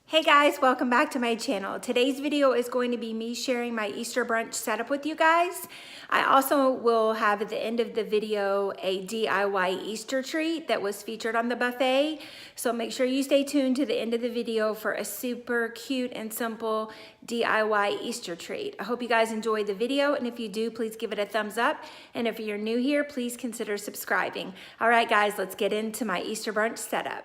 Hey guys, welcome back to my channel. Today's video is going to be me sharing my Easter brunch setup with you guys. I also will have at the end of the video a DIY Easter treat that was featured on the buffet. So make sure you stay tuned to the end of the video for a super cute and simple DIY Easter treat. I hope you guys enjoyed the video, and if you do, please give it a thumbs up. And if you're new here, please consider subscribing. All right guys, let's get into my Easter brunch setup.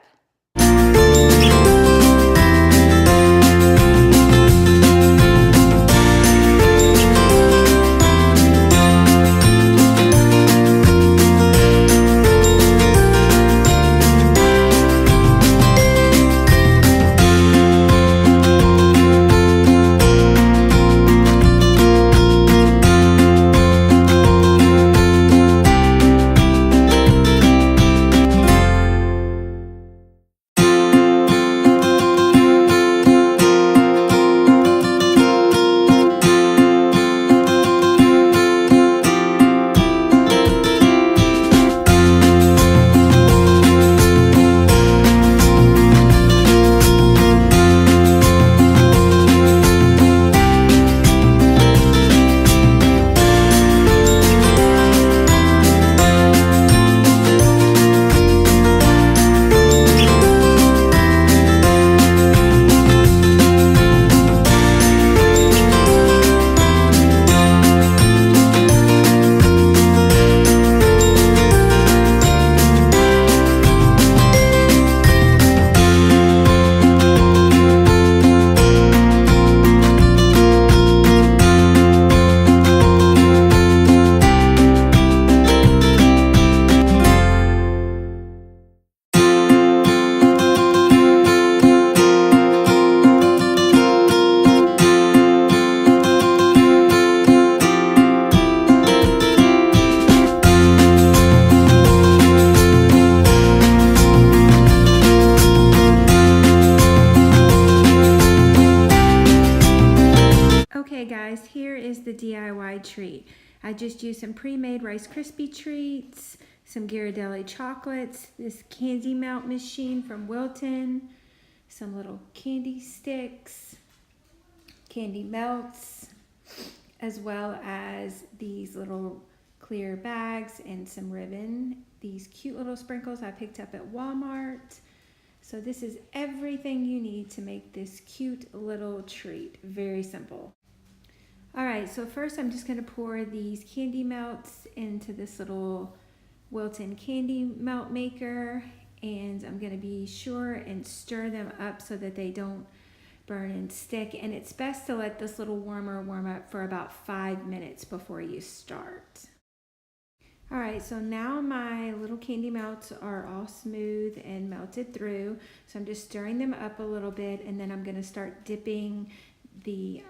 Okay guys, here is the DIY treat. I just used some pre-made Rice Krispie treats, some Ghirardelli chocolates, this candy melt machine from Wilton, some little candy sticks, candy melts, as well as these little clear bags and some ribbon. These cute little sprinkles I picked up at Walmart. So this is everything you need to make this cute little treat. Very simple. All right, so first I'm just gonna pour these candy melts into this little Wilton candy melt maker, and I'm gonna be sure and stir them up so that they don't burn and stick. And it's best to let this little warmer warm up for about 5 minutes before you start. All right, so now my little candy melts are all smooth and melted through. So I'm just stirring them up a little bit, and then I'm gonna start dipping the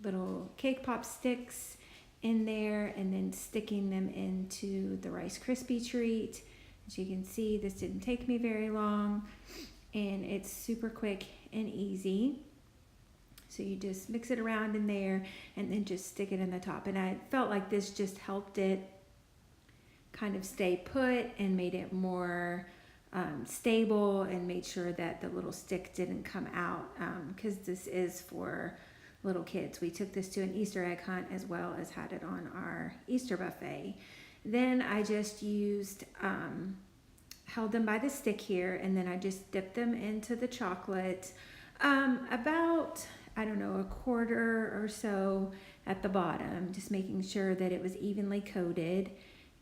little cake pop sticks in there and then sticking them into the Rice Krispie treat. As you can see, this didn't take me very long, and it's super quick and easy. So you just mix it around in there and then just stick it in the top. And I felt like this just helped it kind of stay put and made it more stable, and made sure that the little stick didn't come out, because this is for little kids. We took this to an Easter egg hunt as well as had it on our Easter buffet. Then I just used, held them by the stick here, and then I just dipped them into the chocolate, about, I don't know, a quarter or so at the bottom, just making sure that it was evenly coated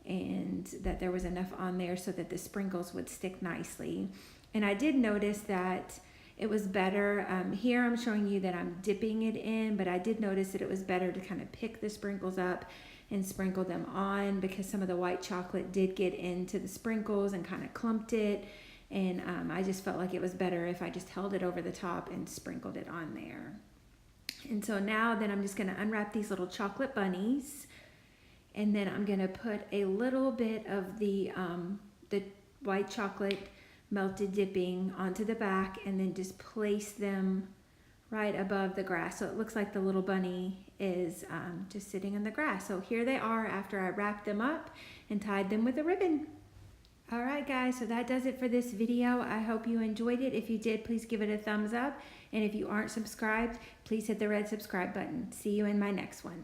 and that there was enough on there so that the sprinkles would stick nicely. And I did notice that it was better, here I'm showing you that I'm dipping it in, but I did notice that it was better to kind of pick the sprinkles up and sprinkle them on, because some of the white chocolate did get into the sprinkles and kind of clumped it. And I just felt like it was better if I just held it over the top and sprinkled it on there. And so now then I'm just gonna unwrap these little chocolate bunnies, and then I'm gonna put a little bit of the white chocolate melted dipping onto the back, and then just place them right above the grass. So it looks like the little bunny is just sitting in the grass. So here they are after I wrapped them up and tied them with a ribbon. Alright guys, so that does it for this video. I hope you enjoyed it. If you did, please give it a thumbs up. And if you aren't subscribed, please hit the red subscribe button. See you in my next one.